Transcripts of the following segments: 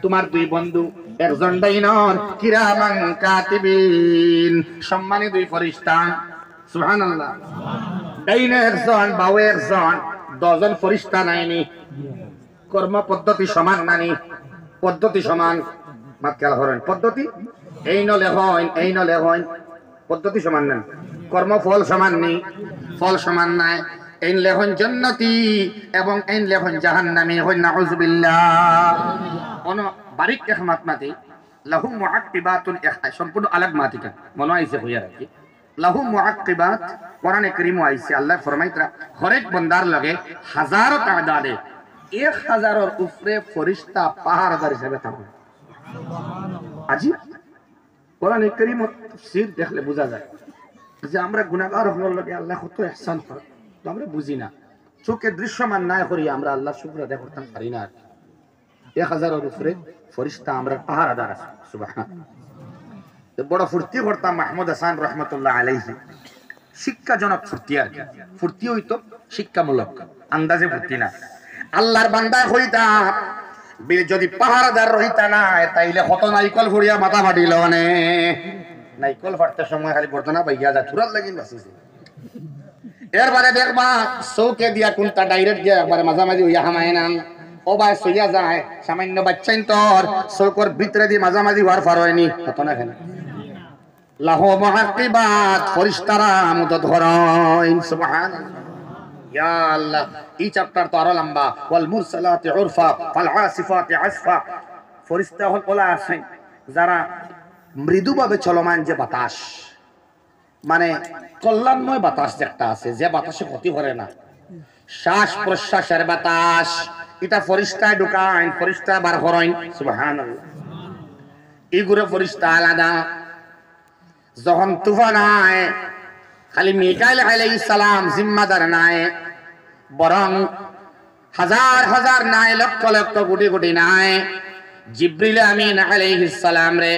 তোমার দুই বন্ধু, একজন ডাইনর কিরামান কাতিবিন, সম্মানী দুই ফেরেশতা। সুবহানাল্লাহ। ডাইনে একজন, বাওয়ে একজন, 10 জন ফেরেশতা নাইনি। কর্ম পদ্ধতি সমান নানি, পদ্ধতি সমান। মাতকাল হরেন পদ্ধতি এই নলে হয়, এই নলে হয়, পদ্ধতি সমান না। কর্ম ফল সমান নেই, ফল সমান নাই। এইন লেখন জান্নাতি এবং এইন লেখন জাহান্নামী। হই নাউযুবিল্লাহ। কোন বারিক রহমত মাতি লাহুম মুআক্কিবাতুন, সম্পূর্ণ আলাগ মাতিকা মনে আইছে হইয়া রাখি। লাহুম মুআক্কিবাত কোরআনে কারীম আইছে, আল্লাহ ফরমাইতরা হরেক বান্দার লগে হাজারো তাদাদে 1000-এর উপরে ফেরেশতা পাহারাদার হিসেবে থাকে। আজিব কোরআনে কারীম তাফসীর দেখলে বোঝা যায় যে আমরা গুনাহগার হওয়ার লগে আল্লাহ কত ইহসান করে, তো আমরা বুঝি না। চোখে দৃশ্যমান না করি আমরা আল্লাহ শুকর আদায় করতে পারি না। 1000-এর উপরে ফেরেশতা আমরা পাহারাদার আছে। সুবহানাল্লাহ। বড় ফুর্তি করতাম মাহমুদ হাসান রহমতুল্লাহ আলাইহি। শিক্ষাজনক ফুর্তি, আর ফুর্তি হইতো শিক্ষামূলক, আন্দাজে ফুর্তি না। আল্লাহর বান্দা হইতা যদি পাহারাদার রহিতা না, তাইলে কত নাইকল ফুড়িয়া মাথা ফাটিল। মানে নাইকল ফাটতে সময় খালি বর্তনা বাইয়া যা চুরাত লাগিন বাঁচিছে। এরপরে দেখবা চৌকে দিয়া কোনটা ডাইরেক্ট দিয়া একবারে মাঝামাঝি হইয়া হামায় না, ও ভাই সইয়া যায়। সামান্য বাচ্চাইন তোর চৌকর ভিতরে দিয়ে মাঝামাঝি হওয়ার ফার হয়নি, কত না কেন। লাহু মুআক্কিবাত, ফেরেশতারা মদদ করেন। সুবহানাল্লাহ। ইয়া আল্লাহ, এই চ্যাপ্টার তো আরো লম্বা। ওয়াল মুরসালাতি উরফা ফাল আসিফাতি আসফা। ফেরেশতা হল ওলা আছে যারা মৃদুভাবে চলমান যে বাতাস, মানে কল্যাণময় বাতাস একটা আছে, যে বাতাসে ক্ষতি করে না, শ্বাস প্রশ্বাসের বাতাস, এটা ফেরেশতায় ঢুকায়, ফেরেশতা বার করেন। সুবহানাল্লাহ। এইগুলো ফেরেশতা আলাদা। যখন তুফান আয়, খালি মিকাইল আলাইহিস সালাম জিম্মাদার নাই, বরং হাজার হাজার নাই, লক্ষ লক্ষ কোটি কোটি নাই। জিবরিল আমিন আলাইহিস সালাম রে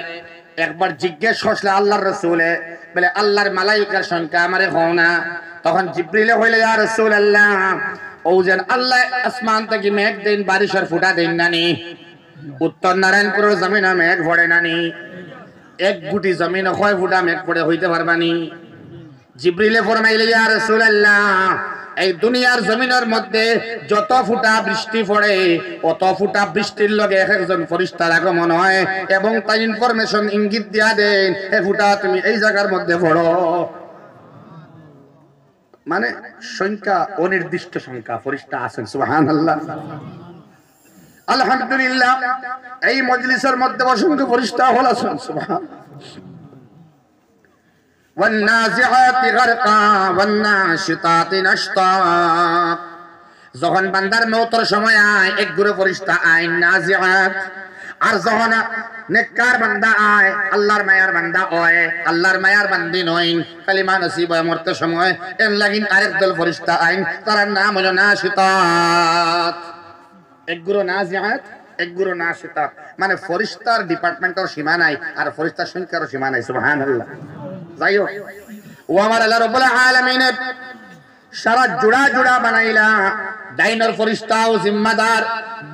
একবার জিজ্ঞেস করলে আল্লাহর রাসূলে, বলে আল্লাহর মালাইকার সংখ্যা আমারে হও না। তখন জিবরিল হইলে, ইয়া রাসূলুল্লাহ, ও যেন আল্লাহ আসমান থেকে মেঘ দেন, বারিশের ফুটা দেন নানি, উত্তর নারায়ণপুরের জমিনে মেঘ পড়ে নানি, এক গুটি জমিনে কয় ফুটা মেঘ পড়ে হইতে পারবানি? জিবরিলে ফরমাইলে, ইয়া রাসূলুল্লাহ, এই দুনিয়ার জমিনের মধ্যে যত ফুটা বৃষ্টি পড়ে, অত ফুটা বৃষ্টির লগে এক একজন ফেরেশতার আগমন হয়, এবং তাই ইনফরমেশন ইঙ্গিত দিয়া দেন, এই ফুটা তুমি এই জায়গার মধ্যে পড়ো। মানে সংখ্যা অনির্দিষ্ট সংখ্যা ফেরেশতা আছেন। সুবহানাল্লাহ। আলহামদুলিল্লাহ। এই মজলিসের মধ্যে অসংখ্য ফেরেশতা হল আছেন। সুবহানাল্লাহ। والنازعات غرقا والناشطات نشطا। যখন বান্দার মওতের সময় আয়, এক গুরু ফেরেশতা আয় নাজিআত। আর যখন নেককার বান্দা আয়, আল্লাহর মায়ার বান্দা হয়, আল্লাহর মায়ার বান্দি নইন, কালিমা নসিব হয় মরতে সময়, এর লাগিন আরেক দল ফেরেশতা আইন, তার নাম হলো নাশিতাত। এক গুরু নাজিআত, এক গুরু নাশিতাত। মানে ফেরেশতার ডিপার্টমেন্টের সীমা নাই, আর ফেরেশতার সংখ্যার সীমা নাই। সুবহানাল্লাহ। যাই হোক, ও আমার আল্লাহ রাব্বুল আলামিনের সারা জোড়া জোড়া বানাইলা। ডাইনের ফেরেশতাও জিম্মাদার,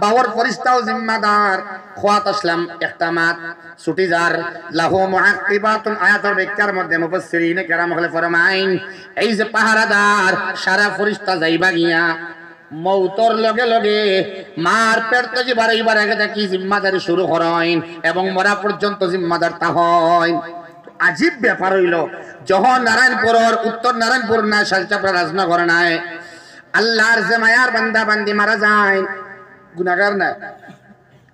বাওয়ার ফেরেশতাও জিম্মাদার। খোয়াত আসলাম একটা মাত ছুটি যার। লাহু মুআক্কিবাতুন, আয়াতের ব্যাখ্যার মধ্যে মুফাসসিরিনে কেরাম হলে ফরমাইন, এই যে পাহারাদার সারা ফেরেশতা যাইবা গিয়া মৌতর লগে লগে মার পেট থেকে বাড়াইবার আগে থেকে জিম্মাদারি শুরু করেন, এবং মরা পর্যন্ত জিম্মাদার তা হয়। আজীব ব্যাপার হইল, যখন নারায়ণপুরের উত্তর নারায়ণপুর না শালচাপড়া রাজনগর নাই, আল্লাহর যে মায়ার বান্দা বান্দি মারা যায়, গুনাহগার না,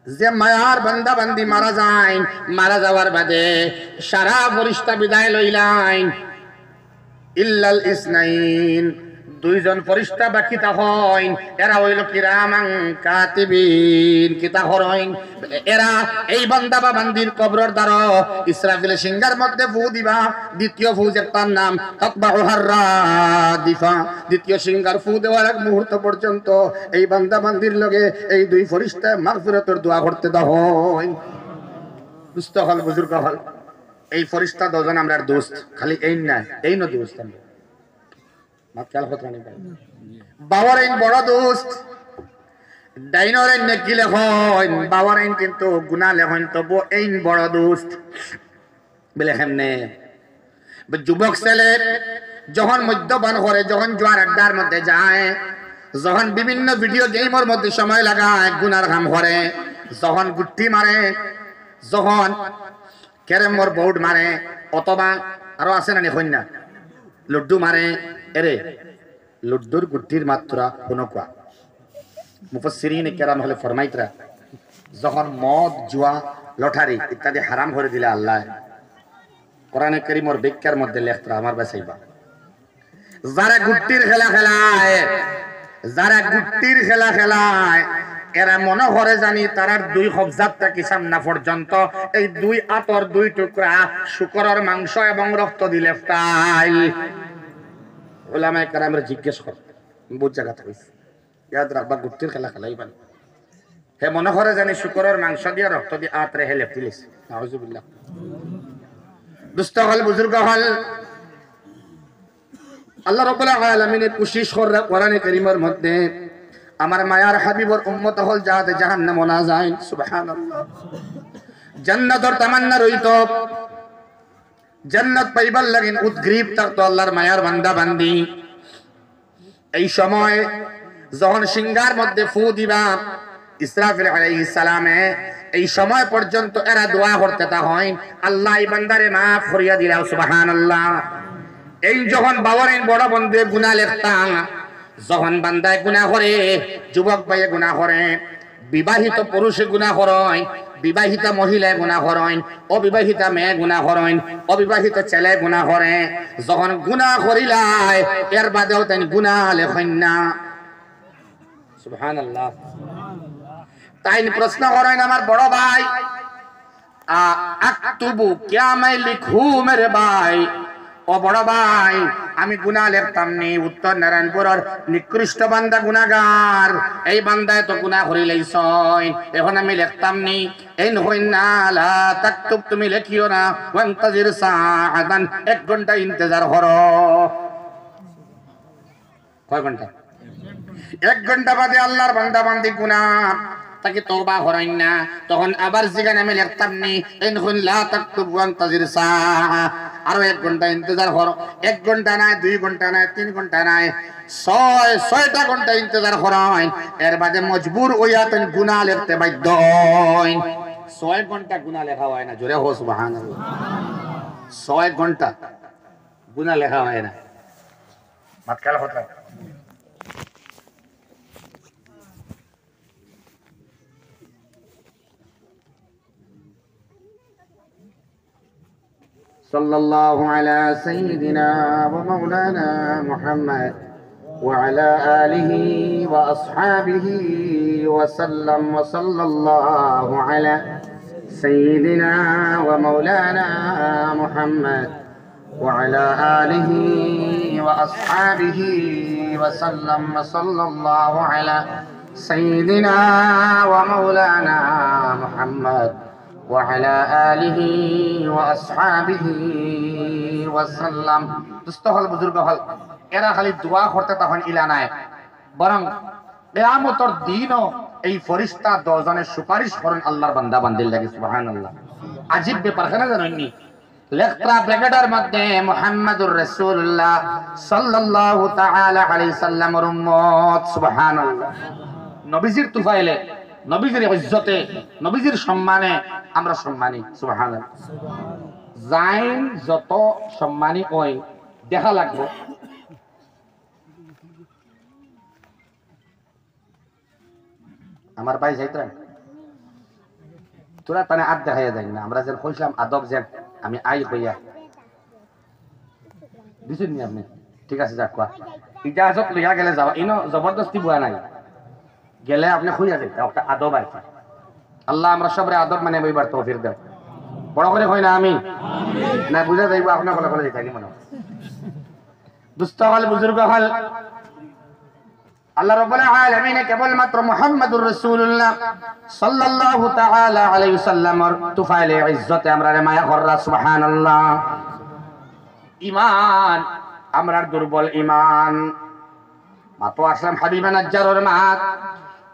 যে মায়ার বান্দা বান্দি মারা যায়, মারা যাওয়ার বাদে সারা ফেরেশতা বিদায় লইলাইন, ইল্লাল ইসনাইন, দুইজন ফেরেশতা বাকি তাহইন, এরা হইল কিরামান কাতিবিন। কিতা হরইন এরা? এই বান্দা বা বান্দির কবরের দ্বারা ইসরাফিল সিংহার মধ্যে ফু দিবা। দ্বিতীয় ফু যেটার নাম তাতবাউহার রাদিফা, দ্বিতীয় সিংহার ফু দেওয়ার এক মুহূর্ত পর্যন্ত এই বান্দা বান্দির লগে এই দুই ফেরেশতা মাগফিরাতের দোয়া করতে দাহইন। দুস্থ হল, বুজুর্গ হল, এই ফেরেশতা দুজন আমরার দোস্ত, খালি এই না, এই ন দোস্ত আমরা বাবার এই বড় দোস্ত। ডাইনরে নেকি লেখন বাবার আইন কিন্তু গুনাহ লেখন তবু এইন বড় দোস্ত বলে কেমনে যুবক ছেলে যখন মদ্যপান করে, যখন জোয়ার আড্ডার মধ্যে যায়, যখন বিভিন্ন ভিডিও গেমের মধ্যে সময় লাগায় গুনার কাম করে, যখন গুট্টি মারে, যখন ক্যারেমর বোর্ড মারে, অথবা আরো আছে না কন্যা লুড্ডু মারে, এরে লুড্ডুর গুট্টির মাত্রা কোন কোয়া মুফাসসিরিন কেরাম হলে ফরমাইতরা যখন মদ জুয়া লটারি ইত্যাদি হারাম করে দিলে আল্লাহ কোরআনে কারীমের ব্যাখ্যার মধ্যে লেখতরা আমার বাসাইবা যারা গুট্টির খেলা খেলায়, যারা গুট্টির খেলা খেলায় এরা মনে করে জানি তারার দুই হবজাতটা কি সামনা পর্যন্ত এই দুই আতর দুই টুকরা শুকরের মাংস এবং রক্ত দিলে তাই ওলামায়ে কেরামের জিজ্ঞেস কর বুঝ জায়গা থাকবে ইয়াদ রাখবা গুট্টির খেলা খেলাইবান হে মনে করে জানি শুকরের মাংস দিয়ে রক্ত দিয়ে আতরে হেলে ফিলিস নাউজুবিল্লাহ। দুষ্ট হল বুজুর্গ হল আল্লাহ রাব্বুল আলামিন কোশিশ করে কোরআনে কারীমের মধ্যে আমার মায়ার হাবিবর উম্মত হল যাতে জাহান্নাম না যায়। সুবহানাল্লাহ। জান্নাতের তামান্না রইত, জান্নাত পাইবার লাগিন উদ্গ্রীব থাকতো আল্লাহর মায়ার বান্দা বান্দি। এই সময় যখন সিংহার মধ্যে ফু দিবা ইসরাফিল আলাইহিস সালামে, এই সময় পর্যন্ত এরা দোয়া করতে তা হয় আল্লাহ এই বান্দারে মাফ করিয়া দিলাও। সুবহানাল্লাহ। এই যখন বাবারের বড় বন্ধে গুনাহ লেখতাম, যখন বান্দায় গুনাহ করে, যুবক ভাইয়ে গুনাহ করে, বিবাহিত পুরুষে গুনাহ করেন, বিবাহিতা মহিলায় গুনাহ করেন, অবিবাহিতা মেয়ে গুনাহ করেন, অবিবাহিত ছেলে গুনাহ করে, যখন গুনাহ করিলাই এর বাদেও তাই গুনাহ লেখেন না। সুবহানাল্লাহ। তাই প্রশ্ন করেন আমার বড় ভাই, আক্তুবু क्या मैं लिखूं मेरे भाई? ও বড় ভাই আমি গুনাহ লিখতাম নি। উত্তর নারায়ণপুরের নিকৃষ্ট বান্দা গুনাহগার, এই বান্দায় তো গুনাহ করি লাইছই, এখন আমি লিখতাম নি। এই নহইন না লা তাকতুব, তুমি লিখিও না। ওয়ান্তাজির সাআদান, 1 ঘন্টা ইন্তজার করো। কয় ঘন্টা? 1 ঘন্টা বাদে আল্লাহর বান্দা বান্দি গুনাহ তাকে তওবা করেন না, তখন আবার জিগান আমি লিখতাম নি। এই নহইন লা তাকতুব ওয়ান্তাজির সাআ, আরো 1 ঘন্টা ইন্তজার করো। 1 ঘন্টা নাই, 2 ঘন্টা নাই, 3 ঘন্টা নাই, 6টা ঘন্টা ইন্তজার করেন। এর বাদে মজবুর হইয়া তুমি গুনাহ লিখতে বাধ্য হন। 6 ঘন্টা গুনাহ লেখা হয় না, জোরে হো সুবহানাল্লাহ। 6 ঘন্টা গুনাহ লেখা হয় না। মাতকাল হতা صلى الله على سيدنا ومولانا محمد وعلى آله وأصحابه وسلم. وصلى الله على سيدنا ومولانا محمد وعلى آله وأصحابه وسلم. وصلى الله على سيدنا ومولانا محمد وعلى آله وأصحابه وسلم. দুস্থহল বুজুর্গ হল এরা খালি দোয়া করতে তখন ইলা নাই, বরং কিয়ামতের দিনও এই ফেরেশতা 10 জনের সুপারিশ করেন আল্লাহর বান্দা বান্দির লাগি। সুবহানাল্লাহ। আজীব ব্যাপার কেন জানেননি? লেখরা ব্র্যাকেটের মধ্যে মুহাম্মাদুর রাসূলুল্লাহ সাল্লাল্লাহু তাআলা আলাইহি সাল্লামের উম্মত। সুবহানাল্লাহ। নবীজির তুফাইলে, নবীজির ইজ্জতে, নবীজির সম্মানে আমরা সম্মানী। সুবহানাল্লাহ। জাইন যত সম্মানী ওই দেখা লাগবে আমার ভাই যাইতেন তোরা তানে আদ দেখাইয়া যাই না। আমরা যেন কইলাম আদব যেন আমি আই হইয়া দিছেন নি আপনি? ঠিক আছে যাক কোয়া ইজাজত লইয়া গেলে যাও, ইনো জবরদস্তি বুয়া নাই, গেলে আপনি খুঁজা যেতে একটা আদব আছে। আল্লাহ আমরা সবরে আদব মানে বইবার তৌফিক দেন। বড় করে কই না আমি না বুঝা যাইব আপনার বলে বলে যাইতালি মনে দুস্থ হল বুজুর্গ হল আল্লাহ রাব্বুল আলামিন কেবলমাত্র মুহাম্মদুর রাসূলুল্লাহ সাল্লাল্লাহু তাআলা আলাইহি ওয়াসাল্লামের তুফাইলে ইজ্জতে আমরারে মায়া কররা। সুবহানাল্লাহ। ঈমান আমরার দুর্বল ঈমান। মাতো আসলাম হাবিবা নাজ্জারের মাত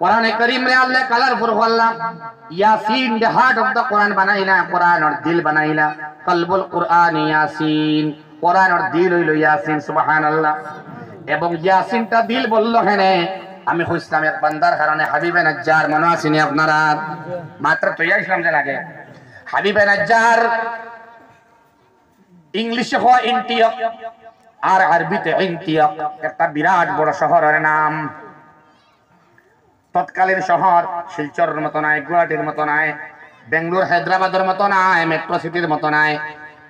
কোরআনে কারীম রে আল্লাহ কালারফুল করলাম Yasin the heart of the কোরআন বানাইলা কোরআন আর দিল বানাইলা কলবুল কোরআন ইয়াসিন কোরআন আর দিল হইল ইয়াসিন সুবহানাল্লাহ এবং ইয়াসিনটা দিল বললো হেনে আমি কইছিলাম এক বান্দার কারণে হাবিবে নাজ্জার মনে আসেনি আপনারা মাত্র তো ইসলাম যে লাগে হাবিবে নাজ্জার ইংলিশে হয় ইন্টিয়ক আর আরবিতে ইন্টিয়ক একটা বিরাট বড় শহরের নাম তৎকালীন শহর শিলচরের মতো নয় গুয়াহাটির মতো নয় বেঙ্গলোর হায়দ্রাবাদের মতো নয় মেট্রো সিটির মতো নয়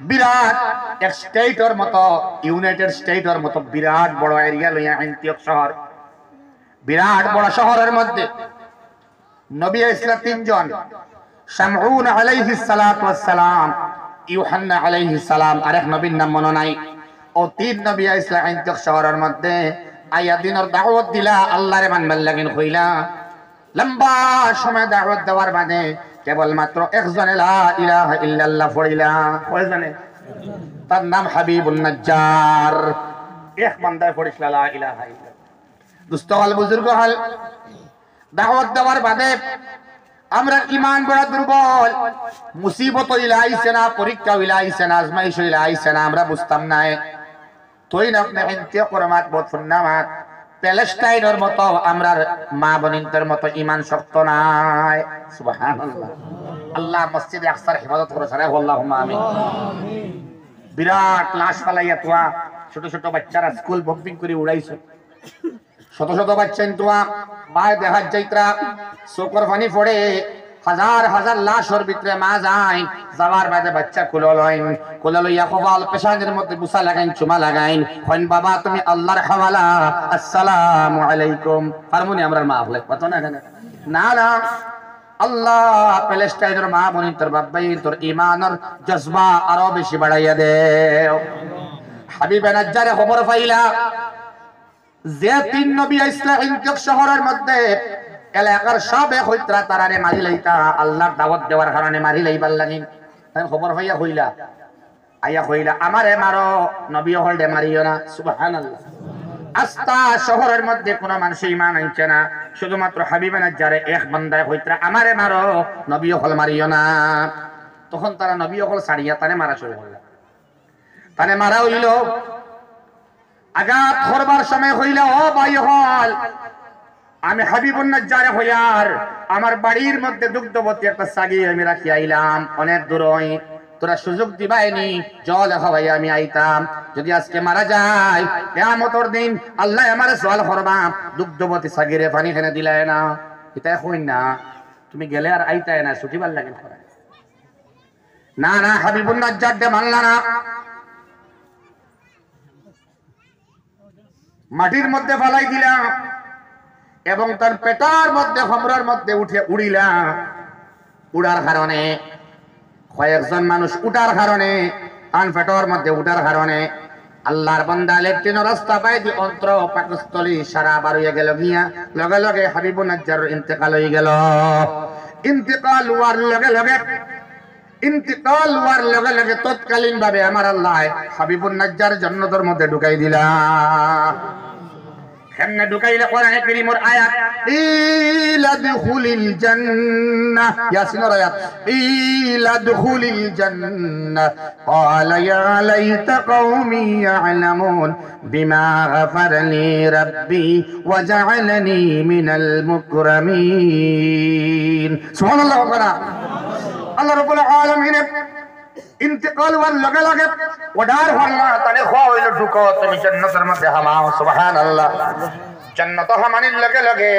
বিরাট এক স্টেটের মতো ইউনাইটেড স্টেটের মতো বিরাট বড় এরিয়া লইয়া অ্যান্টিওক শহর বিরাট বড় শহরের মধ্যে নবী ইসলাম তিনজন শামউন আলাইহিস সালাতু ওয়াস সালাম ইউহান্না আলাইহিস সালাম আরেক নবীর নাম মনে নাই ও তিন নবী ইসলাম অ্যান্টিওক শহরের মধ্যে আয়া দিনের দাওয়াত দিলা আল্লাহরে মানবার লাগিন কইলা লম্বা সময় দাওয়াত দেওয়ার বাদে কেবলমাত্র একজনে লা ইলাহা ইল্লাল্লাহ পড়িলা কয়জনে তার নাম হাবিবুন নাজ্জার এক বান্দায় পড়িলা লা ইলাহা ইল্লাল্লাহ দুস্থ হল বুজুর্গ হল দাওয়াত দেওয়ার বাদে আমরা ঈমান বড় দুর্বল মুসিবত হইলা আইছে না পরীক্ষা হইলা আইছে না আজমাইশ হইলা আইছে না আমরা বুঝতাম না তোই না আপনি এনতে করমাত বহুত সুন্নামাত প্যালেস্টাইনের মতো আমরার মা বোনদের মতো ঈমান শক্ত নাই সুবহানাল্লাহ আল্লাহ মসজিদে আকসার হিফাজত করে সারা আল্লাহুম্মা আমিন বিরাট লাশ ফালাইয়া তোয়া ছোট ছোট বাচ্চারা স্কুল বম্পিং করে উড়াইছে শত শত বাচ্চা তোয়া বায় দেখাত যাইত্রা চোখের পানি পড়ে হাজার হাজার লাশের ভিতরে মা যায় যাওয়ার বাদে বাচ্চা কোলে লইয়া কপাল পেশানের মধ্যে বুসা লাগাইন চুমা লাগাইন হন বাবা তুমি আল্লাহর হাওয়ালা আসসালামু আলাইকুম ফারমুনি আমরার মা হলে কত না না না আল্লাহ প্যালেস্টাইনের মা বনি তোর বাবাই তোর ঈমানের জজবা আরো বেশি বাড়াইয়া দেও হাবিবে নাজ্জারে খবর পাইলা যে তিন নবী ইসলাম ইনতিক শহরের মধ্যে এলাকার সব এক হইত্রা তারারে মারি লইতা আল্লাহর দাওয়াত দেওয়ার কারণে মারি লইবার লাগিন তাই খবর হইয়া হইলা আইয়া হইলা আমারে মারো নবী হল দে মারিও না সুবহানাল্লাহ আস্তা শহরের মধ্যে কোন মানুষ ঈমান আনছে না শুধুমাত্র হাবিবে নাজ্জারে এক বান্দায় হইত্রা আমারে মারো নবী হল মারিও না তখন তারা নবী হল ছাড়িয়া তারে মারা শুরু করল তারে মারা হইল আঘাত করবার সময় হইলা ও ভাই হল আমি হাবিবুন নাজ্জার হইয়ার আমার বাড়ির মধ্যে দুগ্ধবতী একটা সাগি আমি রাখি আইলাম অনেক দূরই তোরা সুযোগ দিবাইনি জল খাওয়াই আমি আইতাম যদি আজকে মারা যায় কিয়ামতের দিন আল্লাহ আমারে সওয়াল করবা দুগ্ধবতী সাগিরে পানি খেনে দিলাই না এটা কই না তুমি গেলে আর আইতাই না ছুটিবার লাগে না না হাবিবুন নাজ্জার দে মানলা না মাটির মধ্যে ফালাই দিলাম এবং তার পেটার মধ্যে হমরার মধ্যে উঠে উড়িলা উড়ার কারণে কয়েকজন মানুষ উঠার কারণে তার পেটার মধ্যে উঠার কারণে আল্লাহর বান্দা লেফটিন রাস্তা পাই দি অন্তর পাকস্থলী সারা বার হয়ে গেল গিয়া লগে লগে হাবিবুন নাজ্জার ইন্তেকাল হয়ে গেল ইন্তেকাল হওয়ার লগে লগে তৎকালীন ভাবে আমার আল্লাহ হাবিবুন নাজ্জার জান্নাতের মধ্যে ঢুকাই দিলা কেমনে ঢুকাইলে কোরআনে কারীমের আয়াত ইলাদখুলিল জান্নাহ ইয়াসিনের আয়াত ইলাদখুলিল জান্নাহ ক্বালা ইয়া লাইতা কওমি ইয়ালামুন বিমা গাফারা লি রাব্বি ওয়া জাআলানি মিনাল মুকরামিন সুবহানাল্লাহ আল্লাহ রাব্বুল আলামিন ইন্তেকাল হওয়ার লগে লগে ওডার হল্লা তারে খাওয়া হইল ঢুকো তুমি জান্নাতের মধ্যে হামাও সুবহানাল্লাহ জান্নাত হামানির লগে লগে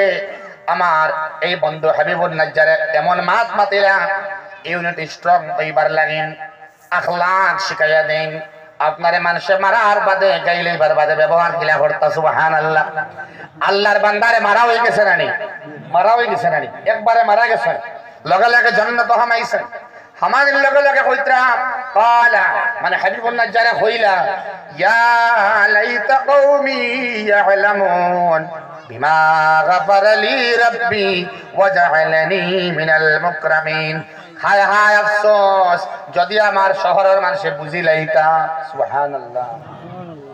আমার এই বন্ধু হাবিবুন নাজ্জার এমন মাত মাতিলা ইউনিট স্ট্রং হইবার লাগেন আখলাক শিখাইয়া দেন আপনারে মানুষে মারার বাদে গাইলেইবার বাদে ব্যবহার কিলা করতা সুবহানাল্লাহ আল্লাহর বান্দারে মারা হয়ে গেছে নানি একবারে মারা গেছে লগে লগে জান্নাত হামাইছে हमारे लगे लगे होइत्रा काला माने हबीबुन नज्जार होइला या लैता कौमी यअलमून बिमा गफर ली रब्बी वजअलनी मिनल मुकरमीन हाय हाय अफसोस যদি আমার শহরের মানুষে বুঝি লইতা সুবহানাল্লাহ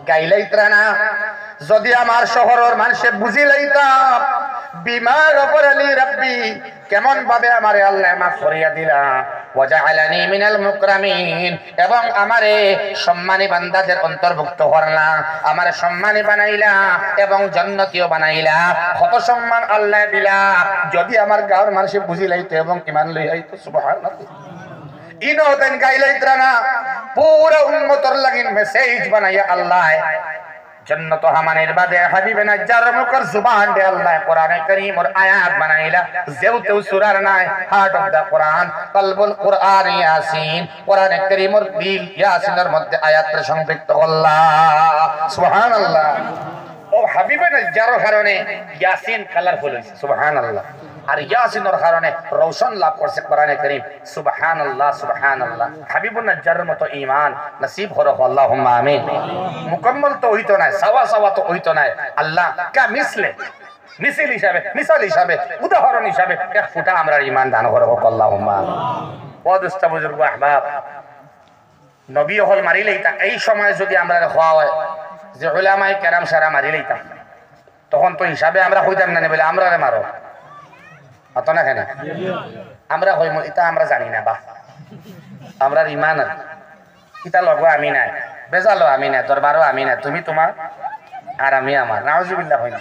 গাইলাইত্রা না যদি আমার শহরের মানুষে বুঝি লইতা বিমার অপরালি রাব্বি কেমন ভাবে আমারে আল্লাহ মাফ করিয়া দিলা ওয়াজআলানি মিনাল মুকরামিন এবং আমারে সম্মানী বান্দাদের অন্তর্ভুক্ত করলা আমারে সম্মানী বানাইলা এবং জান্নাতীয় বানাইলা কত সম্মান আল্লাহ দিলা যদি আমার গাঁর মানুষে বুঝি লাইতো এবং ঈমান লই আইতো সুবহানাল্লাহ ইনো তেন গাইলাইতরা না পুরো উম্মতর লাগিন মেসেজ বানাইয়া আল্লাহ जन्नत हमानेर बादे हबीब नज्जार मुकर जुबान दे अल्लाह कुरान करीम और आयत बनाइला जेउ तेउ सुरार नाय हार्ट ऑफ द कुरान कल्बुल कुरान यासीन कुरान करीम और दिल यासीনের মধ্যে আয়াতের সংযুক্ত আল্লাহ সুবহানাল্লাহ ও হাবিব নজ্জারের কারণে ইয়াসিন কালারফুল হইছে সুবহানাল্লাহ আর ইয়াসিনের কারণে রোশন লাভ করছে কোরআনে কারীম সুবহানাল্লাহ সুবহানাল্লাহ হাবিবুন নজ্জারের মতো ঈমান নসিব করো আল্লাহুম্মা আমিন মুকম্মল তো হইতো না সাওয়া সাওয়া তো হইতো না আল্লাহ কা মিসলে মিসাল হিসাবে উদাহরণ হিসাবে এক ফুটা আমরা ঈমান দান করো আল্লাহুম্মা ও দোস্ত বুজুর্গ আহবাব নবী হল মারিলেইতা এই সময় যদি আমরা খোয়া হয় যে উলামায়ে কেরাম সারা মারিলেইতা তখন তো হিসাবে আমরা কইতাম না বলে আমরা রে মারো অত না কেন আমরা হইম এটা আমরা জানি না বা আমরা ইমান ইটা লগো আমি নাই বেজালো আমি নাই দরবারও আমি নাই তুমি তোমার আর আমি আমার নাউজুবিল্লাহ হইনা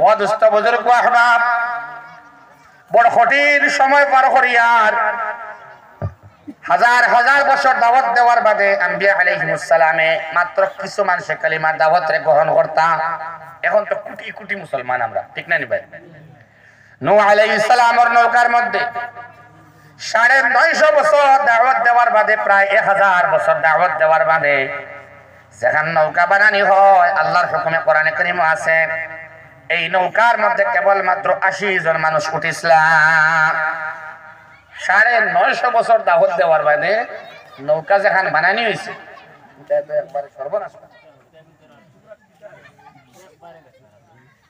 ও দোস্ত বুজুর্গ আহবাব বড় কঠিন সময় পার করিয়ার হাজার হাজার বছর দাওয়াত দেওয়ার বাদে আম্বিয়া আলাইহিমুস সালামে মাত্র কিছু মানুষ কালিমা দাওয়াত রে গ্রহণ করতা এখন তো কোটি কোটি মুসলমান আমরা ঠিক না নি ভাই নূহ আলাইহিস সালামের নৌকার মধ্যে 950 বছর দাওয়াত দেওয়ার বাদে প্রায় 1000 বছর দাওয়াত দেওয়ার বাদে যখন নৌকা বানানি হয় আল্লাহর হুকুমে কোরআনে কারীম আছে এই নৌকার মধ্যে কেবল মাত্র 80 জন মানুষ উঠিসলাম 950 বছর দাওয়াত দেওয়ার বাদে নৌকা যখন বানানি হইছে এটা একবার সর্বনাশ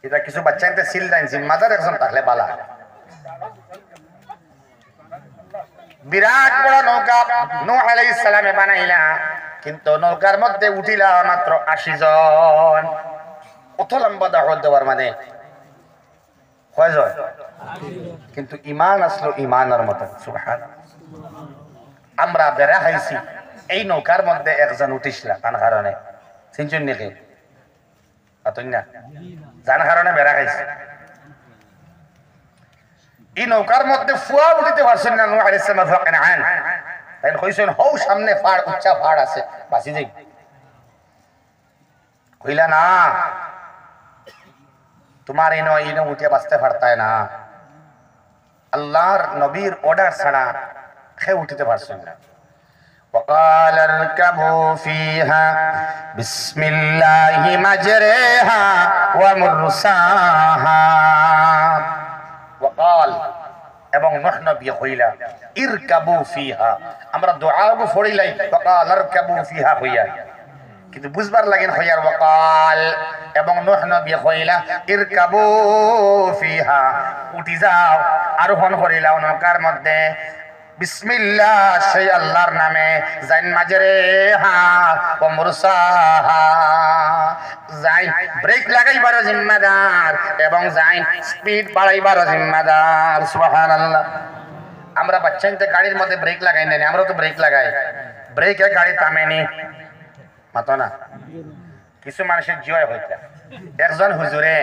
এটা কিছু বাচ্চাতে সিল দাইন জিম্মাদার একজন থাকলে বালা বিরাট বড় নৌকা নূহ আলাইহিস সালামে বানাইলা কিন্তু নৌকার মধ্যে উঠিলা মাত্র 80 জন কত লম্বা দাওয়াত দেওয়ার মানে কয়জন কিন্তু ঈমান আসলো ঈমানের মত সুবহানাল্লাহ আমরা বেরা হইছি এই নৌকার মধ্যে একজন উঠিসলা তার কারণে চিনছেন নাকি আতই না জান কারণে বেরা খাইছে এই নৌকার মধ্যে ফুয়া উঠিতে পারছেন না নূহ আলাইহিস সালাম ফাকানান তাই কইছেন হও সামনে ফাড় উচ্চা ফাড় আছে বাসি যাই কইলা না তোমার ইনো উঠে বাঁচতে পারতা না আল্লাহর নবীর অর্ডার ছাড়া খেয়ে উঠিতে পারছেন না وقال اركبوا فيها بسم الله مجريها ومرساها وقال এবং নূহ নবী কইলা ইরকাবু ফিহা আমরা দুআ পড়িলাই وقال اركبوا فيها হইয়া কিন্তু বুঝবার লাগেন হইয়ার ওয়াকাল এবং নূহ নবী কইলা ইরকাবু ফিহা উঠি যাও আরোহণ করিলাও নৌকার মধ্যে বিসমিল্লাহ সেই আল্লাহর নামে জাইন মাজরেহা ওয়া মুরসাহা জাইন ব্রেক লাগাইবার জিম্মাদার এবং জাইন স্পিড বাড়াইবার জিম্মাদার সুবহানাল্লাহ আমরা বাচ্চাদের গাড়ির মধ্যে ব্রেক লাগাই না আমরা তো ব্রেক লাগাই ব্রেকে গাড়ি থামেনি মাতো না কিছু মানুষের জয় হইতা একজন হুজুরে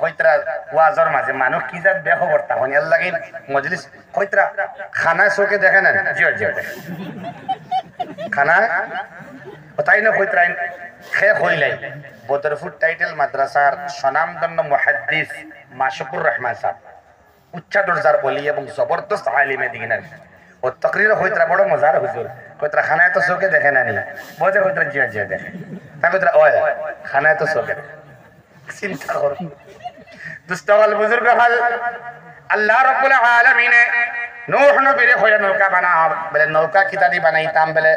কইতরা ওয়াজর মাঝে মানুষ কি জাত বেখবর তা হনিয়ার লাগিন মজলিস কইতরা খানা চোখে দেখে না জয় জয় খানা তাই না কইতরা খে কইলাই বদরপুর টাইটেল মাদ্রাসার স্বনামধন্য মুহাদ্দিস মাশকুর রহমান সাহেব উচ্চ দরজার ওলি এবং জবরদস্ত আলিমে দিনার ও তকরির কইতরা বড় মজার হুজুর কইতরা খানায় তো চোখে দেখে না নি বজে কইতরা জয় জয় দেখে তা কইতরা ওয় খানায় তো চোখে চিন্তা করো দুস্তগল বুজুর্গ হল আল্লাহ রাব্বুল আলামিন নূহ নবীর কইয়া নৌকা বানাও বলে নৌকা কিতাদি বানাইতাম বলে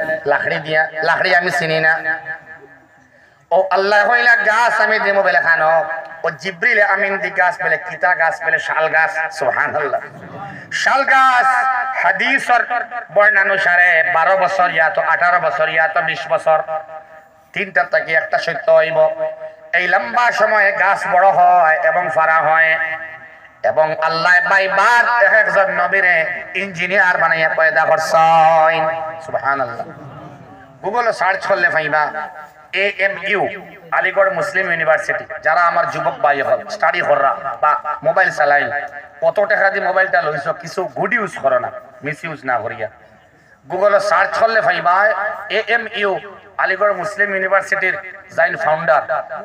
লাকড়ি আমি চিনি না ও আল্লাহ কইলা গাছ আমি দেবো বলে খানো ও জিবরিল আমিন দি গাছ বলে কিতা গাছ বলে শাল গাছ সুবহানাল্লাহ শাল গাছ হাদিসের বর্ণানুসারে 12 বছর ইয়া তো 18 বছর ইয়া তো 20 বছর তিনটা থেকে একটা সত্য হইব এই লম্বা সময়ে গাছ বড় হয় এবং ফারা হয় এবং আল্লাহ বাইবার একজন নবীরে ইঞ্জিনিয়ার বানাইয়া পয়দা করছেন সুবহানাল্লাহ। গুগল সার্চ করলে পাইবা AMU আলিগড় মুসলিম ইউনিভার্সিটি। যারা আমার যুবক ভাই হল স্টাডি কররা বা মোবাইল চালাই, কত টাকা দিয়ে মোবাইলটা লইছ, কিছু গুড ইউজ করো না, মিস ইউজ না করিয়া। গুগল সার্চ করলে পাইবা AMU আলিগড় মুসলিম ইউনিভার্সিটির জাইন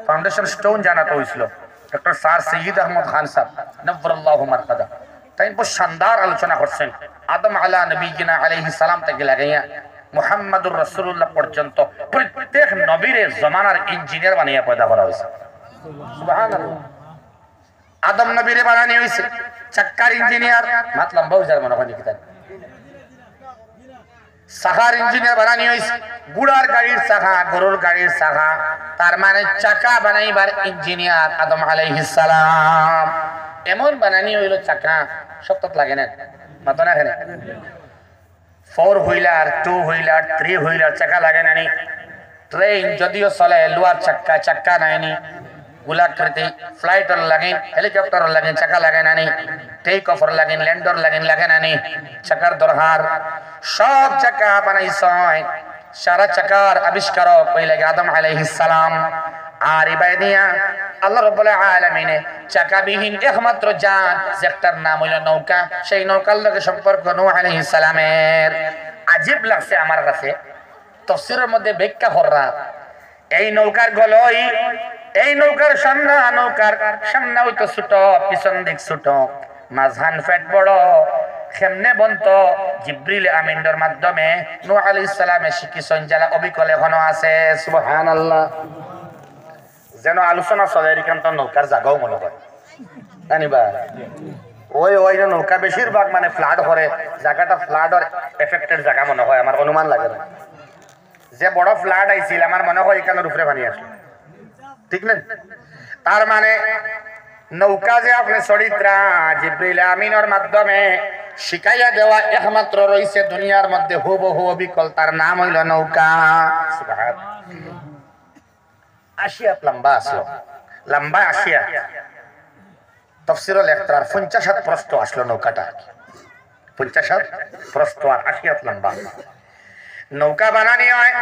ফাউন্ডেশন স্টোন জানাতে হয়েছিল ডক্টর স্যার সৈয়দ আহমদ খান সাহেব নব্বরুল্লাহু মারকাদা। তাই বহু শানদার আলোচনা করছেন আদম আলা নবীনা আলাইহিস সালাম থেকে লাগাইয়া মুহাম্মাদুর রাসূলুল্লাহ পর্যন্ত প্রত্যেক নবীর জামানার ইঞ্জিনিয়ার বানিয়ে পয়দা করা হয়েছে সুবহানাল্লাহ। আদম নবীরে বানানি হয়েছে চাক্কার ইঞ্জিনিয়ার, মাতলাম বহু যার মনে হয় কিতাব সাখার ইঞ্জিনিয়ার বানানি হয়েছে, গুড়ার গাড়ির চাকা, গরুর গাড়ির চাকা, তার মানে চাকা বানাইবার ইঞ্জিনিয়ার আদম আলাইহিস সালাম। এমন বানানি হইল চাকা সপ্তাহ লাগে না, মাতো না এখানে 4 হুইলার 2 হুইলার 3 হুইলার চাকা লাগে নানি। ট্রেন যদিও চলে লোহার চাক্কা, চাক্কা নাইনি। গোলাকৃতি ফ্লাইটর লাগেন, হেলিকপ্টার লাগেন, চাকা লাগে নানি। টেক অফর লাগেন, ল্যান্ডর লাগেন, লাগে নানি, চাকার দরকার। সব চাকা বানাইছেন, সারা চাকার আবিষ্কারক হইলে আদম আলাইহিস সালাম। আর ইবাইদিয়া আল্লাহ রাব্বুল আলামিন চাকাবিহীন একমাত্র জাত যেটার নাম হইল নৌকা, সেই নৌকার লগে সম্পর্ক নূহ আলাইহিস সালামের। আজীব লাগছে আমার কাছে, তাফসীরের মধ্যে ব্যাখ্যা কররা এই নৌকার গলই, এই নৌকার সামনে হইতো ছোট, পিছন দিক ছোট, মাঝখান ফেট বড়। কেমনে বন্ত জিব্রিল আমিনের মাধ্যমে নূহ আলাইহিস সালামে শিখিছেন, যারা অবিকল এখনো আছে সুবহানাল্লাহ। যেন আলোচনা চলে এখান তো নৌকার জায়গাও মনে হয় জানিবা। ওই নৌকা বেশিরভাগ মানে ফ্লাড করে, জায়গাটা ফ্লাডর এফেক্টেড জায়গা মনে হয়, আমার অনুমান লাগে না। যে বড় ফ্লাড আইছিল আমার মনে হয় এখানের উপরে পানি আসলো, ঠিক না? তার মানে নৌকা যে আপনি চরিত্রা জিব্রিল আমিনের মাধ্যমে শিখাইয়া দেওয়া একমাত্র রয়েছে দুনিয়ার মধ্যে হুবহু অবিকল, তার নাম হইল নৌকা। আশিয়াত লম্বা আসলো, লম্বা আশিয়া তফসিরুল লেখতার 50 প্রস্থ আসলো নৌকাটা, 50 প্রস্থ আর 80 লম্বা। নৌকা বানানি হয়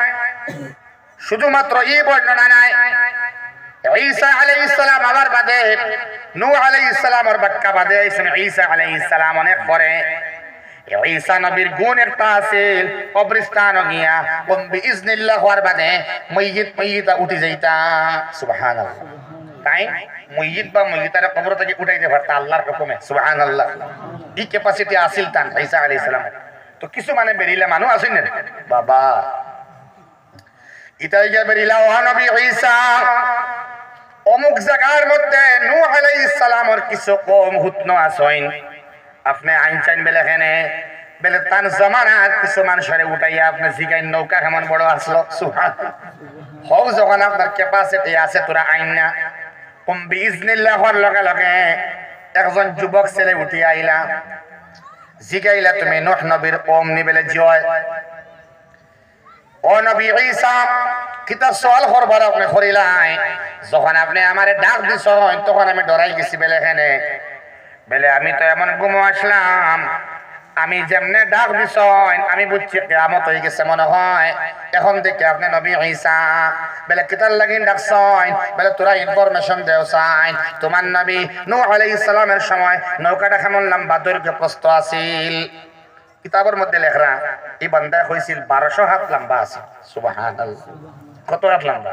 শুধুমাত্র এই বর্ণনা নাই, ঈসা আলাইহিস সালাম আবার বাদে, নূহ আলাইহিস সালামের বাক্কা বাদে ঈসা আলাইহিস সালাম অনেক পরে। ঈসা নবীর গুণ একটা আছে, কবরস্থান গিয়া বিইজনিল্লাহ হওয়ার বাদে মইয়িত উঠে যাইতা সুবহানাল্লাহ। তাই মইয়িত বা মইয়িতারে কবর থেকে উঠাইতে পারতা আল্লাহর হুকুমে সুবহানাল্লাহ। এই ক্যাপাসিটি আছিল তান ঈসা আলাইহিস সালাম। তো কিছু মানে বেরিলা মানুষ আছেন না বাবা, ইতাই গিয়া বেরিলা ও নবী ঈসা অমুক জায়গার মধ্যে নূহ আলাইহিস সালামের কিছু কম হুতন আছেন, আপনি আইন চাইন বেলে এখানে বেলে তান জমানার কিছু মানুষের উঠাইয়া আপনি জিগাই নৌকা কেমন বড় আসলো সুবহানাল্লাহ। হোক যখন আপনার ক্যাপাসিটি আছে তোরা আইন না বিইজনিল্লাহ হওয়ার লগে লগে একজন যুবক ছেলে উঠি আইলা, জিগাইলা তুমি নূহ নবীর কম নিবেলে জয় ও নবী ঈসা কিতা সওয়াল করবার আপনি করিলাই, যখন আপনি আমারে ডাক দিছেন তখন আমি ডরাই গেছি বেলে এখানে, বেলে আমি তো এমন ঘুমো আসলাম, আমি যেমনে ডাক দিছেন আমি বুঝছি কিয়ামত হয়ে গেছে মনে হয়, এখন থেকে আপনি নবী ঈসা বেলে কিতার লাগিন ডাকছেন, বেলে তোরা ইনফরমেশন দেও চাই তোমার নবী নূহ আলাইহিস সালামের সময় নৌকাটা কেমন লম্বা দৈর্ঘ্য প্রস্থ আছিল। কিতাবের মধ্যে লেখরা এই বান্দা হইছিল 1200 হাত লম্বা আছে সুবহানাল্লাহ। কত হাত লম্বা?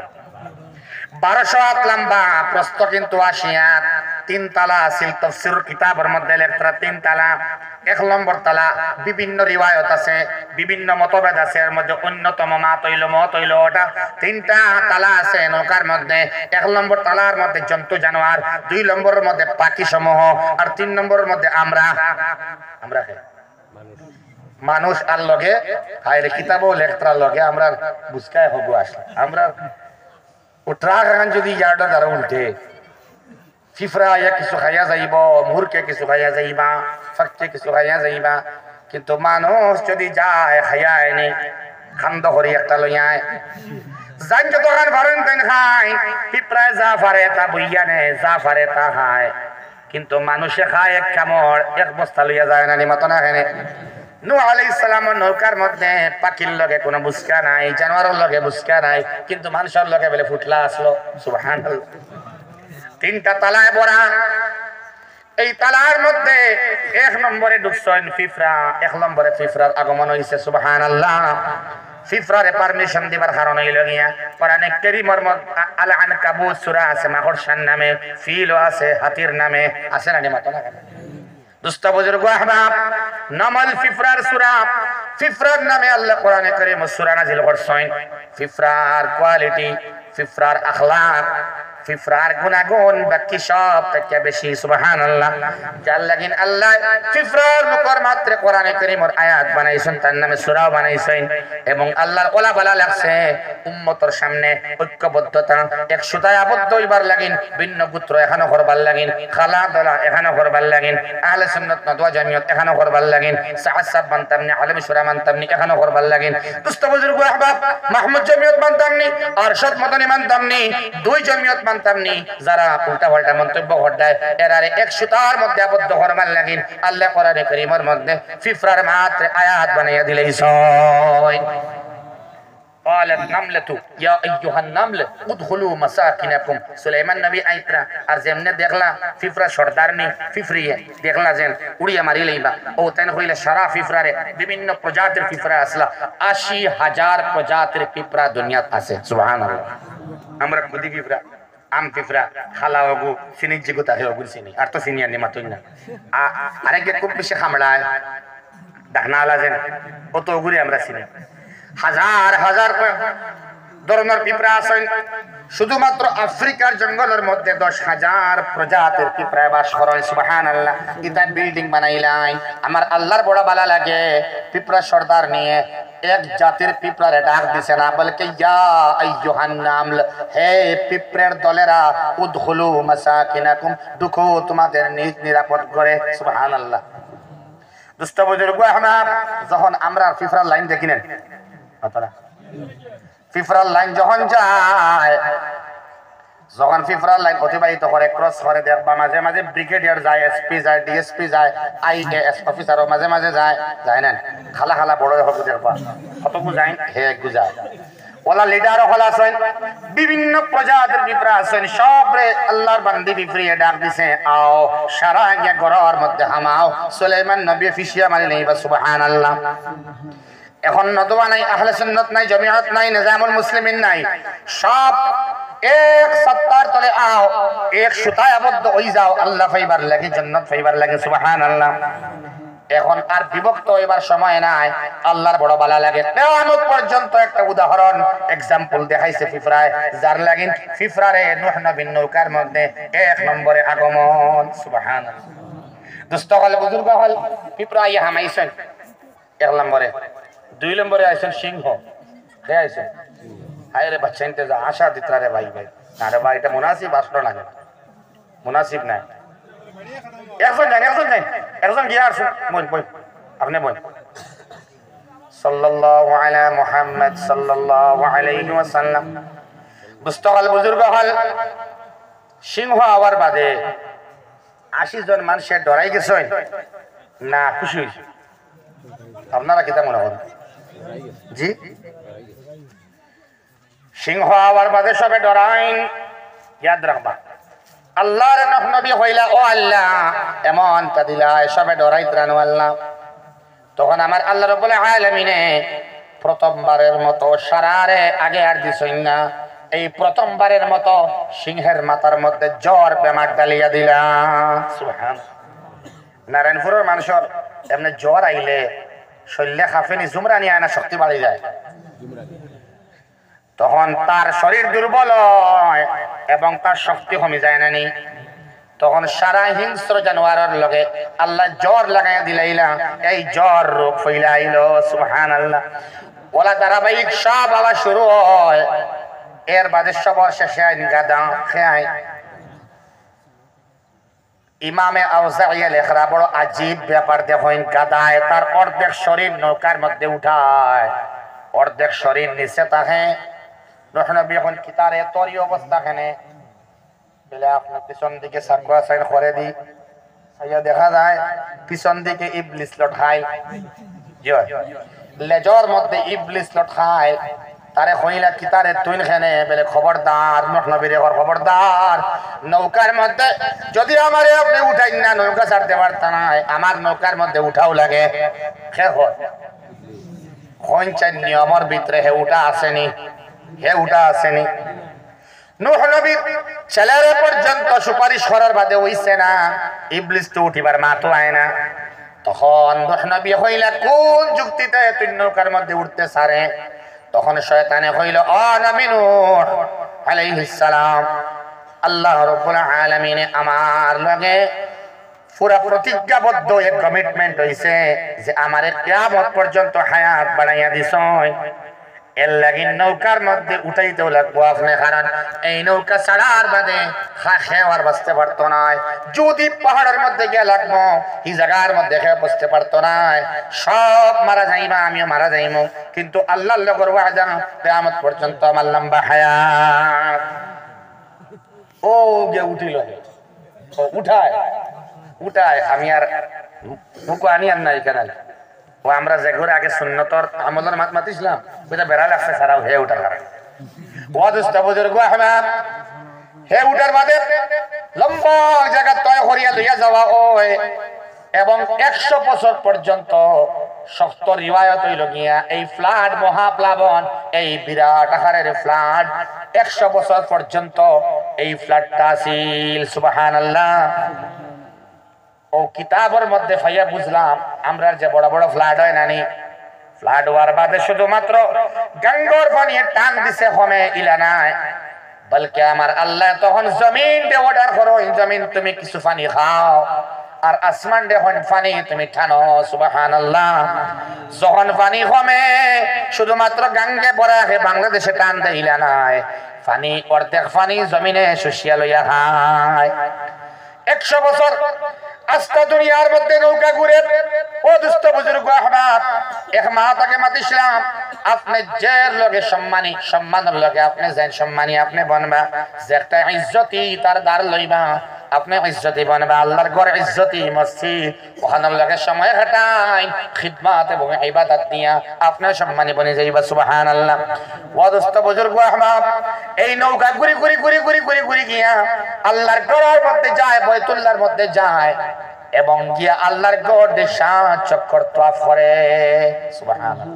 1200 হাত লম্বা, প্রস্থ কিন্তু 80 হাত। 3 তালা আছিল, তাফসীর কিতাবের মধ্যে লেখরা 3 তালা। 1 নম্বর তালা বিভিন্ন রিওয়ায়াত আছে, বিভিন্ন মতভেদ আছে, এর মধ্যে অন্যতম মত হইল ওটা 3টা তালা আছে নৌকার মধ্যে। 1 নম্বর তালার মধ্যে জন্তু জানোয়ার, 2 নম্বরের মধ্যে পাখি সমূহ, আর 3 নম্বরের মধ্যে আমরা মানুষ। আর লগে হায়রে কিতাবও লেখতার লগে আমরা বুঝকায় হবো আসলে আমরা উঠরা খান যদি ইয়ার্ডার দ্বারা উল্টে ফিফরা ইয়া কিছু খাইয়া যাইব, মুরকে কিছু খাইয়া যাইবা, ফাঁককে কিছু খাইয়া যাইবা, কিন্তু মানুষ যদি যায় খাইয়া এনে খান্দ করি একটা লইয়ায় জান যতখান পারেন তেন খায়, পিঁপড়ায় যা পারে তা বইয়া নেয়, যা পারে তা খায়। কিন্তু মানুষে খায় এক কামড়, এক বস্তা লইয়া যায় না, নিমত না এখানে। নূহ আলাইহিস সালামের নৌকার মধ্যে পাখির লগে কোনো বুসকা নাই, জানোয়ারের লগে বুসকা নাই, কিন্তু মানুষের লগে বলে ফুটলা আসলো। সুবহানাল্লাহ। 3টা তালায় ভরা। এই তালার মধ্যে 1 নম্বরে ঢুকছেন ফিফরা, 1 নম্বরে ফিফরার আগমন হইছে। সুবহানাল্লাহ। ফিফরারে পারমিশন দিবার কারণ হইল গিয়া কোরআনে কারীমের মধ্যে আল আনকাবুত সূরা আছে মাকড়সার নামে, ফিলও আছে হাতির নামে, আছে না নিমত না। দোস্ত বুজুর্গ আহবাব, নামল ফিফরার সূরা, ফিফরার নামে আল্লাহ কোরআনে কারীম সূরা নাযিল করছেন। ফিফরার কোয়ালিটি, ফিফরার আখলাক, ফিফরার গুনাগুন বাকি সব থেকে বেশি। সুবহানাল্লাহ। যার লাগিন আল্লাহ ফিফরার মুখর মাত্র কোরআনে কারীমের আয়াত বানাইছেন, তার নামে সূরাও বানাইছেন। এবং আল্লাহর ওলা বলা লাগছে উম্মতের সামনে ঐক্যবদ্ধতা, এক সুতায় আবদ্ধ হইবার লাগিন, ভিন্ন গোত্র এখানে করবার লাগিন, খালা দলা এখানে করবার লাগিন, আহলে সুন্নাত নদওয়া জামিয়াত এখানে করবার লাগিন, সাহাদ সাহেব মানতামনি, আলেম সূরা মানতামনি এখানে করবার লাগিন। দোস্ত বুজুর্গ আহবাব, মাহমুদ জামিয়াত মানতামনি, আরশাদ মাদানী মানতামনি, 2 জামিয়াত মানতামনি, যারা উল্টা পাল্টা মন্তব্য ঘটায় এরারে এক সুতার মধ্যে আবদ্ধ করবার লাগিন আল্লাহ কোরআনে কারীমের মধ্যে ফিফরার মাত্র আয়াত বানাইয়া দিলেই। قالت نملة يا أيها النمل ادخلوا مساكنكم। সুলাইমান নবী আইতরা আর যেমনে দেখলা ফিফরা সর্দারনি ফিফরিয়ে দেখলা যেন উড়িয়া মারি লইবা, ও তেন হইলে সারা ফিফরারে বিভিন্ন প্রজাতির ফিফরা আসলা। 80,000 প্রজাতির ফিফরা দুনিয়াত আছে। সুবহানাল্লাহ। আমরা খুদি ফিফরা, আম ফিফরা, খালা ওগু চিনি জিগুতা হে ওগুর চিনি, আর তো চিনি আনি মাতুই না। আরেকে খুব বেশি খামড়ায় ডাকনা আলা যেন, ও তো ওগুরি আমরা চিনি। হাজার হাজার ধরনের পিঁপড়া আছেন। শুধুমাত্র আফ্রিকার জঙ্গলের মধ্যে 10,000 প্রজাতির পিঁপড়া বাস করে। সুবহানাল্লাহ। ইটা বিল্ডিং বানাইলাই আমার আল্লাহর বড় ভালো লাগে। পিঁপড়া সর্দার নিয়ে এক জাতির পিঁপড়ারে ডাক দিছে না, বলকে ইয়া আইয়ুহান নামল, হে পিঁপড়ের দলেরা, উদখুলু মাসাকিনাকুম, ঢুকো তোমাদের নিজ নিরাপদ ঘরে। সুবহানাল্লাহ। দোস্ত বুজুর্গ আহবাব, যখন আমরা পিঁপড়ার লাইন দেখি নেন, ফিফরার লাইন যখন যায়, যখন ফিফরার লাইন অতিবাহিত করে ক্রস করে, দেখবা মাঝে মাঝে ব্রিগেডিয়ার যায়, এসপি যায়, ডিএসপি যায়, আইএএস অফিসারও মাঝে মাঝে যায়, যায় না? খালা খালা বড় হবু দেখবা কতকু যায়, হে একু যায়। ওলা লিডারও হল আছেন, বিভিন্ন প্রজাতির পিঁপড়া আছেন, সবরে আল্লাহর বান্দি পিঁপড়িয়ে ডাক দিছে, আও সারা গিয়া ঘরের মধ্যে হামাও। সুলাইমান নবী ফিসিয়া মারি নেইবা। সুবহানাল্লাহ। এখন নদওয়া নাই, আহলে সুন্নাত নাই, জামিয়াত নাই, নিজামুল মুসলিমিন নাই, সব এক সত্তার তলে আও, এক সুতায় আবদ্ধ হই যাও, আল্লাহ ফাইবার লাগে, জান্নাত ফাইবার লাগে। সুবহানাল্লাহ। এখন আর বিভক্ত হইবার সময় নাই, আল্লাহর বড় ভালো লাগে। কিয়ামত পর্যন্ত একটা উদাহরণ এক্সাম্পল দেখাইছে ফিফরায়, যার লাগিন ফিফরারে নূহ নবীর নৌকার মধ্যে 1 নম্বরে আগমন। সুবহানাল্লাহ। দোস্ত হল বুজুর্গ হল পিঁপড়া ইয়া হামাইছেন 1 নম্বরে। 2 নম্বরে আইছেন সিংহ, কে আইছেন? হায় রে বাচ্চা ইনতে যা আশা দিতরা রে ভাই ভাই, না রে ভাই এটা মুনাসিব আসলো না, মুনাসিব নাই। একজন যাই, একজন গিয়ে আসুন, বল বল আপনি বল। সাল্লাল্লাহু আলা মুহাম্মদ সাল্লাল্লাহু আলাইহি ওয়াসাল্লাম। বুস্তকাল বুজুর্গ হল সিংহ আওয়ার বাদে 80 জন মানুষের ডরাই গেছেন না খুশি হইছে? আপনারা কিতা মনে করেন? জি, সিংহ আওয়ার বাদে সবে ডরাইন। ইয়াদ রাখবা, আল্লাহর নবী হইলা, ও আল্লাহ এমন তা দিলা সবে ডরাই ত্রানো আল্লাহ। তখন আমার আল্লাহ রাব্বুল আলামিনে প্রথমবারের মতো সারারে আগে আর দিছেন না, এই প্রথমবারের মতো সিংহের মাথার মধ্যে জ্বর বেমার ডালিয়া দিলা। সুবহানাল্লাহ। নারায়ণপুরের মানুষের এমনি জ্বর আইলে শরীরে খাফেনি জুমরানি আয়না শক্তি বাড়ি যায়, তখন তার শরীর দুর্বল হয় এবং তার শক্তি কমে যায় না নি। তখন সারা হিংস্র জানোয়ারের লগে আল্লাহ জ্বর লাগাইয়া দিলাইলা, এই জ্বর রোগ ফইলাইল। সুবহানাল্লাহ। ওলা ধারাবাহিক সব আবার শুরু হয়, এর বাদে সবার শেষে আইন গাদা খেয়ায়। ইমামে আউজাঈ লেখরা বড় আজীব ব্যাপার দেখেন, গাদায় তার অর্ধেক শরীর নৌকার মধ্যে উঠায়, অর্ধেক শরীর নিচে থাকে, নূহ নবী এখন কিতারে তরি অবস্থা খানে বলে আপনি পিছন দিকে সাকরা সাইন করে দি সাইয়া দেখা যায় পিছন দিকে ইবলিস লটখায় লেজর মধ্যে ইবলিস লটখায় তারে কইলা কিতারে তুইন খানে বলে খবরদার নূহ নবীর খবরদার নৌকার মধ্যে যদি আমারে আপনি উঠাই না নৌকা ছাড়তে পারতা না আমার নৌকার মধ্যে উঠাও লাগে হে হয় কোনটা নিয়মের ভিতরে হে উঠা আসেনি নূহ নবী ছেলের পর্যন্ত সুপারিশ করার বাদে হইছে না ইবলিস তো উঠিবার মাতো আয় না তখন নূহ নবী কইলা কোন যুক্তিতে তুই নৌকার মধ্যে উঠতে সারে তখন শয়তানে কইল ও নবী নূহ আলাইহিস সালাম আল্লাহ রাব্বুল আলামিন আমার লগে পুরা প্রতিজ্ঞাবদ্ধ এক কমিটমেন্ট হইছে যে আমারে কিয়ামত পর্যন্ত হায়াত বাড়াইয়া দিছয় এর লাগি নৌকার মধ্যে উঠাইতেও লাগবো আপনি কারণ এই নৌকা ছাড়ার বাদে খেওয়ার বাঁচতে পারতো না যদি পাহাড়ের মধ্যে গিয়ে লাগবো এই জায়গার মধ্যে খেয়ে বসতে পারতো না সব মারা যাইবা আমিও মারা যাইমু কিন্তু আল্লাহর লগর ওয়াদা কিয়ামত পর্যন্ত আমার লম্বা হায়াত ও গিয়ে উঠিল উঠায় আমি আর মুখো আনি আর নাই কেন ও আমরা যে ঘরে আগে সুন্নতর আমলের মাত মাতিছিলাম ওটা বেড়া লাগছে সারাও হে উঠার কারণে ওয়াদুস্তা বুজুর্গ আহমদ হে উঠার বাদে লম্বা জায়গা তয় করিয়া লইয়া যাওয়া ওই এবং 100 বছর পর্যন্ত শক্ত রিওয়ায়াত হইল গিয়া এই ফ্লাড মহাপ্লাবন এই বিরাট আকারের ফ্লাড 100 বছর পর্যন্ত এই ফ্লাডটা ছিল সুবহানাল্লাহ ও কিতাবের মধ্যে ফাইয়া বুঝলাম আমরা যে বড় বড় ফ্লাড হয় নানি ফ্লাড হওয়ার বাদে শুধুমাত্র গঙ্গার পানি টান দিছে কমে ইলা নাই বলকে আমার আল্লাহ তখন জমিন দে অর্ডার করো জমিন তুমি কিছু পানি খাও আর আসমান দে পানি তুমি টানো সুবহানাল্লাহ যখন পানি কমে শুধুমাত্র গঙ্গে পড়ে আগে বাংলাদেশে টান দেয় ইলা নাই পানি অর্ধেক পানি জমিনে শুষিয়া লইয়া খায় 100 বছর আস্তা দুনিয়ার মধ্যে নৌকা ঘুরে ও দুস্থ বুজুর্গ আহমদ এক মা তাকে মাতিছিলাম আপনি যে লগে সম্মানের লগে আপনি যেন সম্মানী আপনি বনবা যে একটা ইজ্জতি তার দ্বার লইবা আপনি ইজ্জতি বনবা আল্লাহর ঘর ইজ্জতি মসজিদ ওখানের লগে সময় কাটাই খিদমত এবং ইবাদত দিয়া আপনি সম্মানী বনে যাইবা সুবহানাল্লাহ ও দুস্থ বুজুর্গ আহমদ এই নৌকা ঘুরি গিয়া আল্লাহর ঘরের মধ্যে যায় বাইতুল্লাহর মধ্যে যায় এবং গিয়া আল্লাহর ঘর দিয়ে 7 চক্কর তওয়াফ করে সুবহানাল্লাহ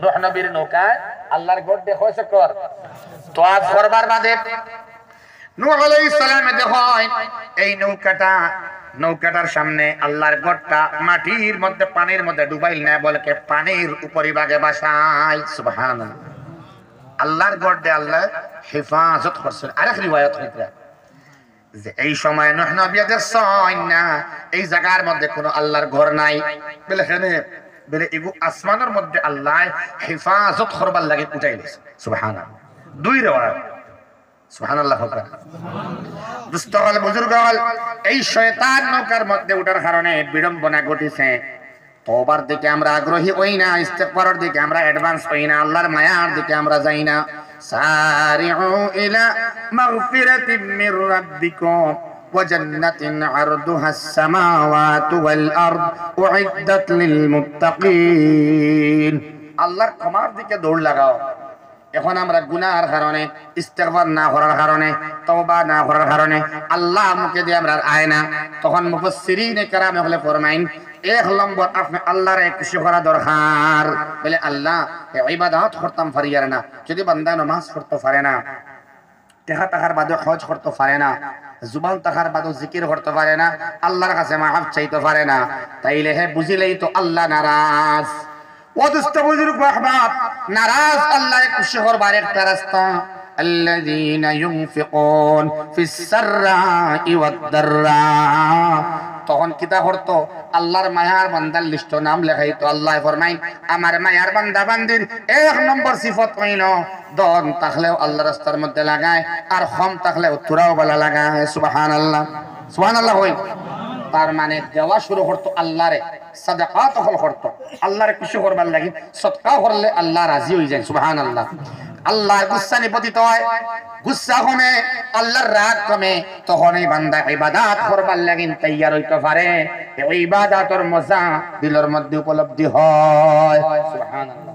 নূহ নবীর নৌকায় আল্লাহর ঘর দিয়ে 6 চক্কর তওয়াফ করবার বাদে নূহ আলাইহিস সালাম দেখো এই নৌকাটার সামনে আল্লাহর ঘরটা মাটির মধ্যে পানির মধ্যে ডুবাইল না বলকে পানির উপরিভাগে বাসায় সুবহানাল্লাহ আল্লাহর ঘর দিয়ে আল্লাহ হেফাজত করছেন আরেক রিওয়ায়াত হইতে যে এই সময় নূহ নবী দেখছেন না এই জায়গার মধ্যে কোনো আল্লাহর ঘর নাই বলে এখানে বলে এগু আসমানের মধ্যে আল্লাহ হেফাজত করবার লাগে উঠাইলেছে সুবহানাল্লাহ দুই রিওয়ায়াত সুবহানাল্লাহ দুস্তগল বুজুর্গল এই শয়তান নৌকার মধ্যে ওঠার কারণে বিড়ম্বনা ঘটেছে তওবার দিকে আমরা আগ্রহী হই না ইস্তিগফারের দিকে আমরা অ্যাডভান্স হই না আল্লাহর মায়ার দিকে আমরা যাই না সারিউ ইলা মাগফিরাতিন মির রাব্বিকুম ওয়া জান্নাতিন আরদুহাস সামাওয়াতু ওয়াল আরদ উইদ্দাত লিল মুত্তাকিন আল্লাহর ক্ষমার দিকে দৌড় লাগাও এখন আমরা গুনাহর কারণে ইস্তিগফার না করার কারণে তওবা না করার কারণে আল্লাহ মুখে দিয়ে আমরা আয় না তখন মুফাসসিরিনে কেরামে হলে ফরমাইন 1 নম্বর আপনি আল্লাহরে খুশি করা দরকার বলে আল্লাহ ইবাদত করতাম পারিয়ার না যদি বান্দা নামাজ পড়তে পারে না টাকা টাকার বাদে হজ করতে পারে না জুবান টাকার বাদে জিকির করতে পারে না আল্লাহর কাছে মাফ চাইতে পারে না তাইলে হে বুঝিলেই তো আল্লাহ নারাজ ওদুস্ত বুজুর্গ আহবাব নারাজ আল্লাহর খুশি হবার একটা রাস্তা الذين ينفقون في السراء والضراء তখন কিতা করতো আল্লাহর মায়ার বান্দার লিস্ট নাম লেখাইতো আল্লাহ ফরমাই আমার মায়ার বান্দা বান্দির 1 নম্বর সিফত হইল দন তাহলেও আল্লাহর রাস্তার মধ্যে লাগায় আর কম তাহলেও তুরাও বলা লাগায় সুবহানাল্লাহ সুবহানাল্লাহ হই তার মানে দেওয়া শুরু করতো আল্লাহরে সাদাকা তখন করতো আল্লাহরে খুশি করবার লাগি সদকা করলে আল্লাহ রাজি হয়ে যায় সুবহানাল্লাহ আল্লাহর গুসা নিপতিত হয়, গুসা কমে, আল্লাহর রাগ কমে, তখন এই বান্দা ইবাদত করবার লাগিন তৈয়ার হইতে পারে। এই ইবাদতের মজা দিলের মধ্যে উপলব্ধি হয়। সুবহানাল্লাহ।